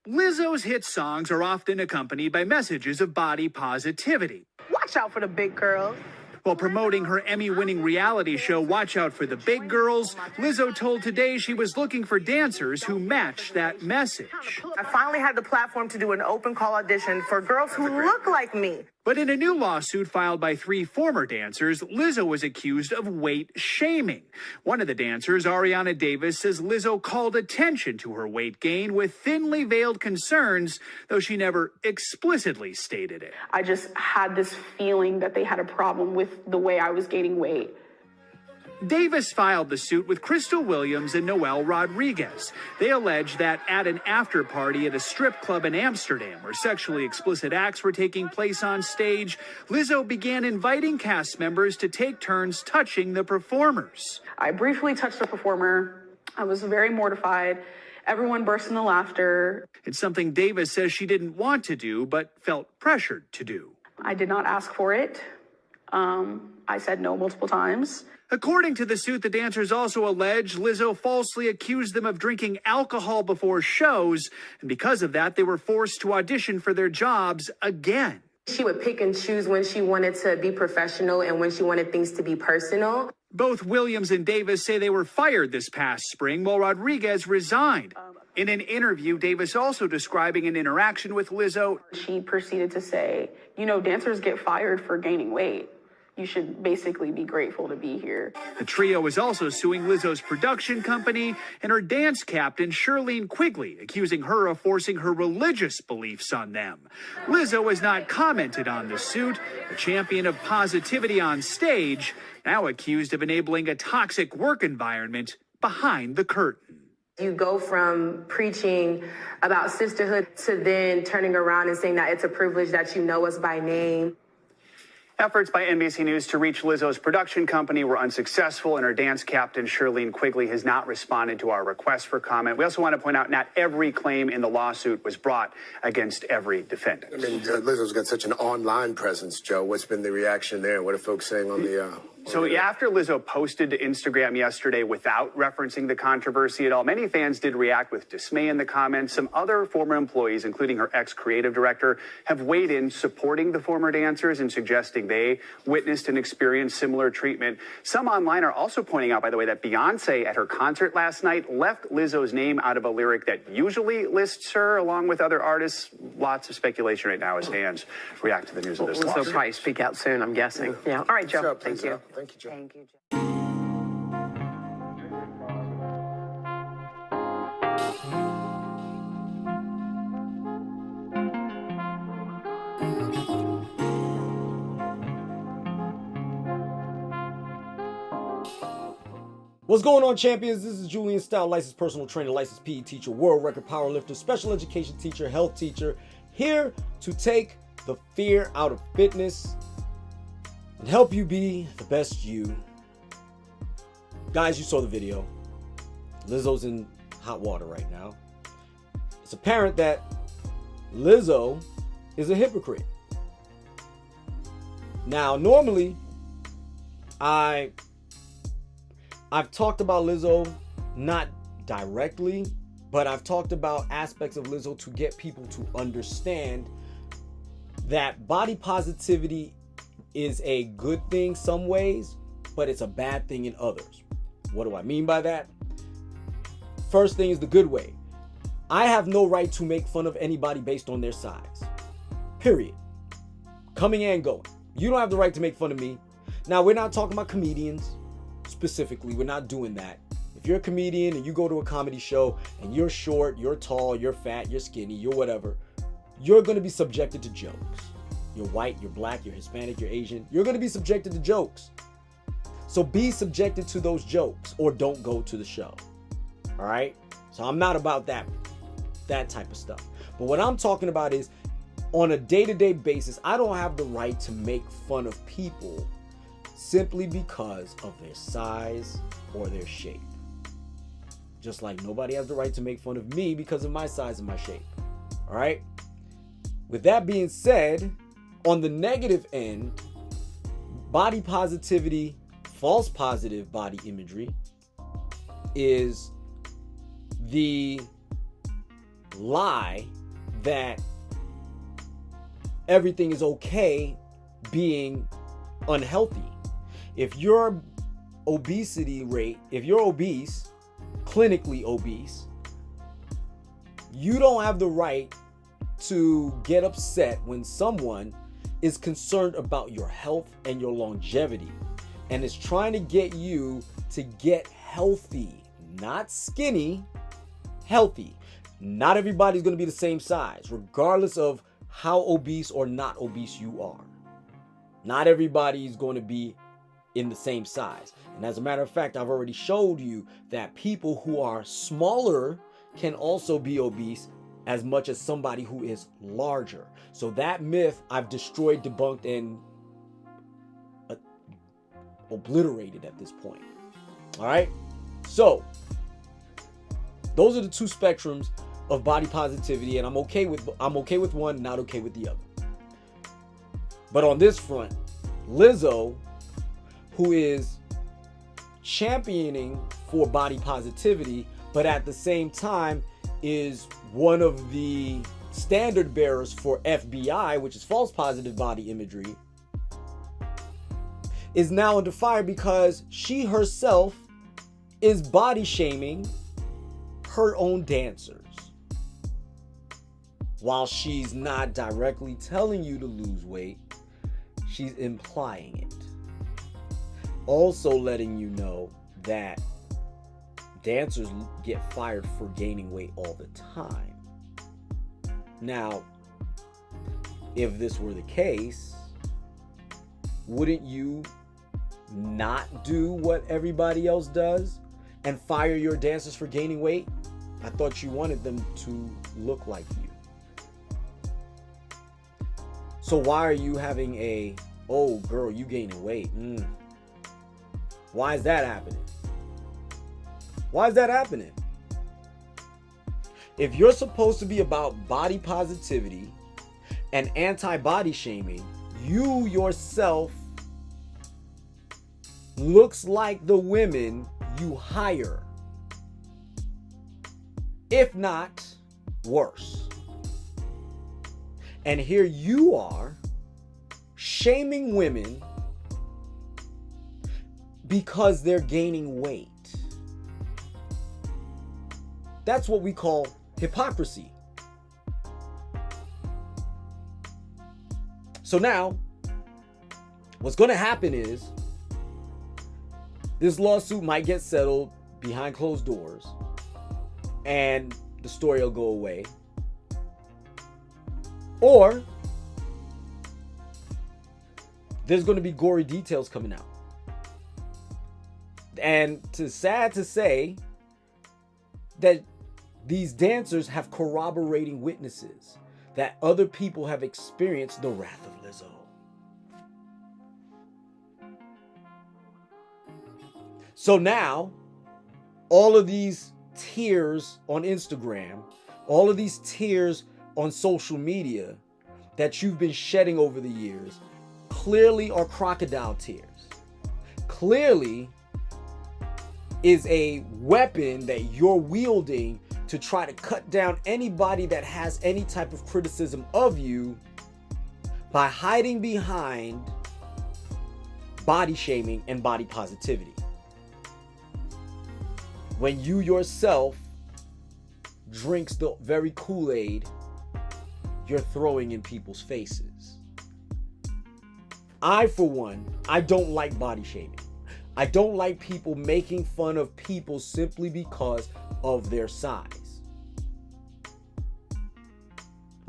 Lizzo's hit songs are often accompanied by messages of body positivity. Watch out for the big girls. While promoting her Emmy-winning reality show, Watch Out for the Big Girls, Lizzo told Today she was looking for dancers who matched that message. I finally had the platform to do an open call audition for girls who look like me. But in a new lawsuit filed by 3 former dancers, Lizzo was accused of weight shaming. One of the dancers, Ariana Davis, says Lizzo called attention to her weight gain with thinly veiled concerns, though she never explicitly stated it. I just had this feeling that they had a problem with the way I was gaining weight. Davis filed the suit with Crystal Williams and Noel Rodriguez. They allege that at an after party at a strip club in Amsterdam, where sexually explicit acts were taking place on stage, Lizzo began inviting cast members to take turns touching the performers. I briefly touched a performer. I was very mortified. Everyone burst into laughter. It's something Davis says she didn't want to do, but felt pressured to do. I did not ask for it. I said no multiple times. According to the suit, the dancers also allege Lizzo falsely accused them of drinking alcohol before shows, and because of that, they were forced to audition for their jobs again. She would pick and choose when she wanted to be professional and when she wanted things to be personal. Both Williams and Davis say they were fired this past spring, while Rodriguez resigned. In an interview, Davis also describing an interaction with Lizzo. She proceeded to say, you know, dancers get fired for gaining weight. You should basically be grateful to be here. The trio is also suing Lizzo's production company and her dance captain, Shirlene Quigley, accusing her of forcing her religious beliefs on them. Lizzo has not commented on the suit, a champion of positivity on stage, now accused of enabling a toxic work environment behind the curtain. You go from preaching about sisterhood to then turning around and saying that it's a privilege that you know us by name. Efforts by NBC News to reach Lizzo's production company were unsuccessful, and her dance captain, Shirlene Quigley, has not responded to our request for comment. We also want to point out not every claim in the lawsuit was brought against every defendant. I mean, Lizzo's got such an online presence, Joe. What's been the reaction there? What are folks saying on the... So after Lizzo posted to Instagram yesterday without referencing the controversy at all, many fans did react with dismay in the comments. Some other former employees, including her ex-creative director, have weighed in supporting the former dancers and suggesting they witnessed and experienced similar treatment. Some online are also pointing out, by the way, that Beyonce at her concert last night left Lizzo's name out of a lyric that usually lists her along with other artists. Lots of speculation right now as fans react to the news of this Lizzo lawsuit. probably speak out soon, I'm guessing. Yeah. All right, Joe. Thank you. Thank you, Joe. Thank you, Joe. What's going on, champions? This is Julien Stoutt, licensed personal trainer, licensed PE teacher, world record powerlifter, special education teacher, health teacher, here to take the fear out of fitness and help you be the best you. Guys, you saw the video. Lizzo's in hot water right now. It's apparent that Lizzo is a hypocrite. Now, normally, I've talked about Lizzo, not directly, but I've talked about aspects of Lizzo to get people to understand that body positivity is a good thing some ways, but it's a bad thing in others. What do I mean by that? First thing is the good way. I have no right to make fun of anybody based on their size. Period. Coming and going. You don't have the right to make fun of me. Now, we're not talking about comedians specifically. We're not doing that. If you're a comedian and you go to a comedy show and you're short, you're tall, you're fat, you're skinny, you're whatever, you're going to be subjected to jokes. You're white, you're black, you're Hispanic, you're Asian. You're going to be subjected to jokes. So be subjected to those jokes or don't go to the show. All right? So I'm not about that type of stuff. But what I'm talking about is on a day-to-day basis, I don't have the right to make fun of people simply because of their size or their shape. Just like nobody has the right to make fun of me because of my size and my shape. All right? With that being said, on the negative end, body positivity, false positive body imagery is the lie that everything is okay being unhealthy. If your obesity rate, if you're obese, clinically obese, you don't have the right to get upset when someone is concerned about your health and your longevity and is trying to get you to get healthy, not skinny, healthy. Not everybody's going to be the same size, regardless of how obese or not obese you are. Not everybody is going to be in the same size. And as a matter of fact, I've already showed you that people who are smaller can also be obese as much as somebody who is larger. So that myth I've destroyed, debunked, and obliterated at this point. All right. So those are the two spectrums of body positivity, and I'm okay with one, not okay with the other. But on this front, Lizzo, who is championing for body positivity, but at the same time is one of the standard bearers for FBI, which is false positive body imagery, is now under fire because she herself is body shaming her own dancers. While she's not directly telling you to lose weight, she's implying it. Also letting you know that dancers get fired for gaining weight all the time. Now, if this were the case, wouldn't you not do what everybody else does and fire your dancers for gaining weight? I thought you wanted them to look like you. So why are you having a, oh girl, you gaining weight? Why is that happening? Why is that happening? If you're supposed to be about body positivity and anti-body shaming, you yourself looks like the women you hire, if not worse. And here you are shaming women because they're gaining weight. That's what we call hypocrisy. So now, what's going to happen is this lawsuit might get settled behind closed doors and the story will go away. Or there's going to be gory details coming out. And it's sad to say that these dancers have corroborating witnesses that other people have experienced the wrath of Lizzo. So now, all of these tears on Instagram, all of these tears on social media that you've been shedding over the years clearly are crocodile tears. Clearly is a weapon that you're wielding to try to cut down anybody that has any type of criticism of you by hiding behind body shaming and body positivity. When you yourself drinks the very Kool-Aid you're throwing in people's faces. I, for one, I don't like body shaming. I don't like people making fun of people simply because of their size.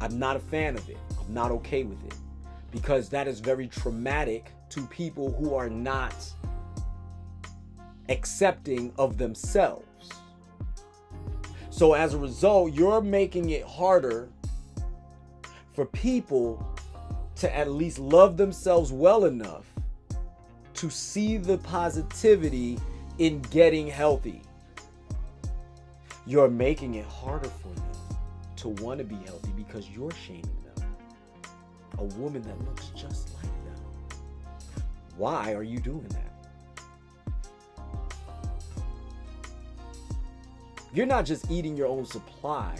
I'm not a fan of it. I'm not okay with it because that is very traumatic to people who are not accepting of themselves. So as a result, you're making it harder for people to at least love themselves well enough to see the positivity in getting healthy. You're making it harder for them to want to be healthy because you're shaming them. A woman that looks just like them. Why are you doing that? You're not just eating your own supply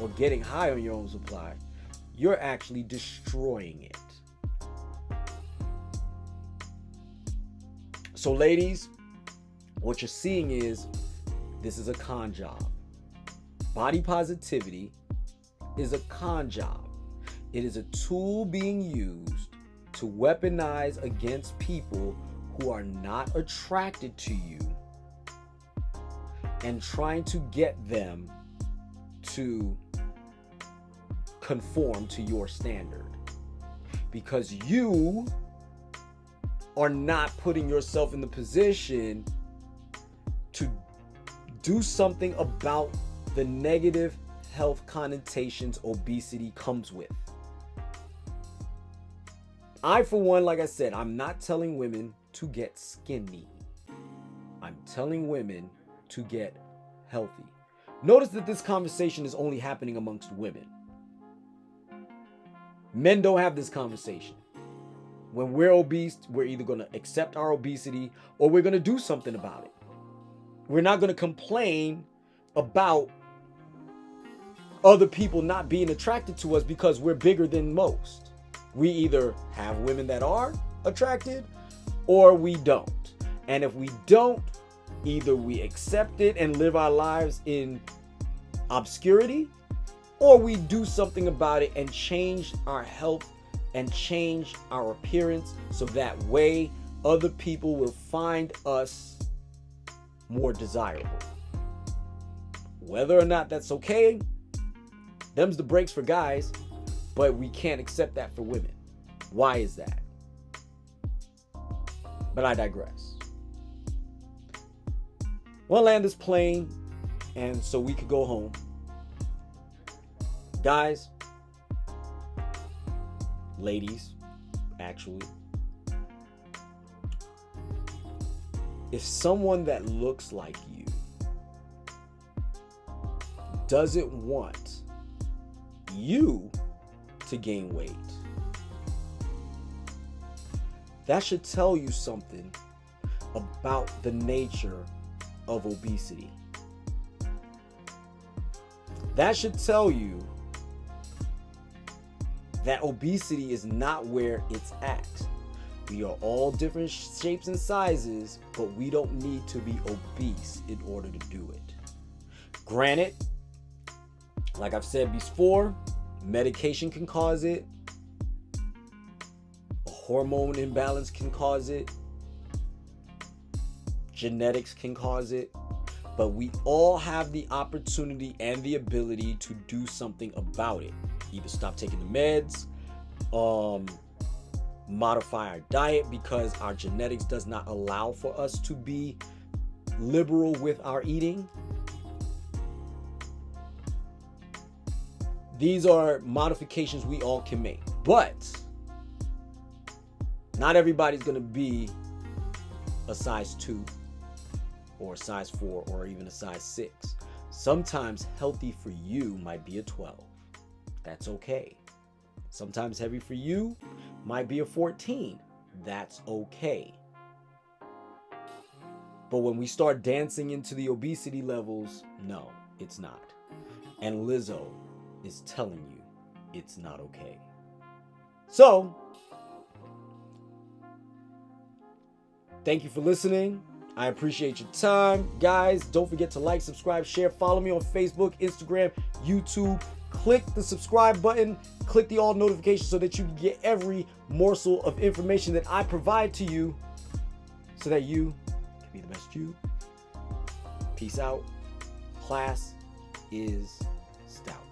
or getting high on your own supply, you're actually destroying it. So ladies, what you're seeing is this is a con job. Body positivity is a con job. It is a tool being used to weaponize against people who are not attracted to you and trying to get them to conform to your standard. Because you are not putting yourself in the position to do something about the negative health connotations obesity comes with. I, for one, like I said, I'm not telling women to get skinny. I'm telling women to get healthy. Notice that this conversation is only happening amongst women. Men don't have this conversation. When we're obese, we're either going to accept our obesity or we're going to do something about it. We're not going to complain about other people not being attracted to us because we're bigger than most. We either have women that are attracted or we don't. And if we don't, either we accept it and live our lives in obscurity, or we do something about it and change our health and change our appearance so that way other people will find us more desirable. Whether or not that's okay, them's the breaks for guys, but we can't accept that for women. Why is that? But I digress. We'll land this plane, and so we could go home. Guys, ladies, actually, if someone that looks like you doesn't want you to gain weight, that should tell you something about the nature of obesity. That should tell you that obesity is not where it's at. We are all different shapes and sizes, but we don't need to be obese in order to do it. Granted, like I've said before, medication can cause it. A hormone imbalance can cause it. Genetics can cause it. But we all have the opportunity and the ability to do something about it. Either stop taking the meds, modify our diet because our genetics does not allow for us to be liberal with our eating. These are modifications we all can make. But not everybody's going to be a size 2 or a size 4 or even a size 6. Sometimes healthy for you might be a 12. That's okay. Sometimes heavy for you might be a 14. That's okay. But when we start dancing into the obesity levels, no, it's not. And Lizzo is telling you it's not okay. So, thank you for listening. I appreciate your time. Guys, don't forget to like, subscribe, share, follow me on Facebook, Instagram, YouTube. Click the subscribe button, click the all notifications so that you can get every morsel of information that I provide to you so that you can be the best you. Peace out. Class is Stoutt.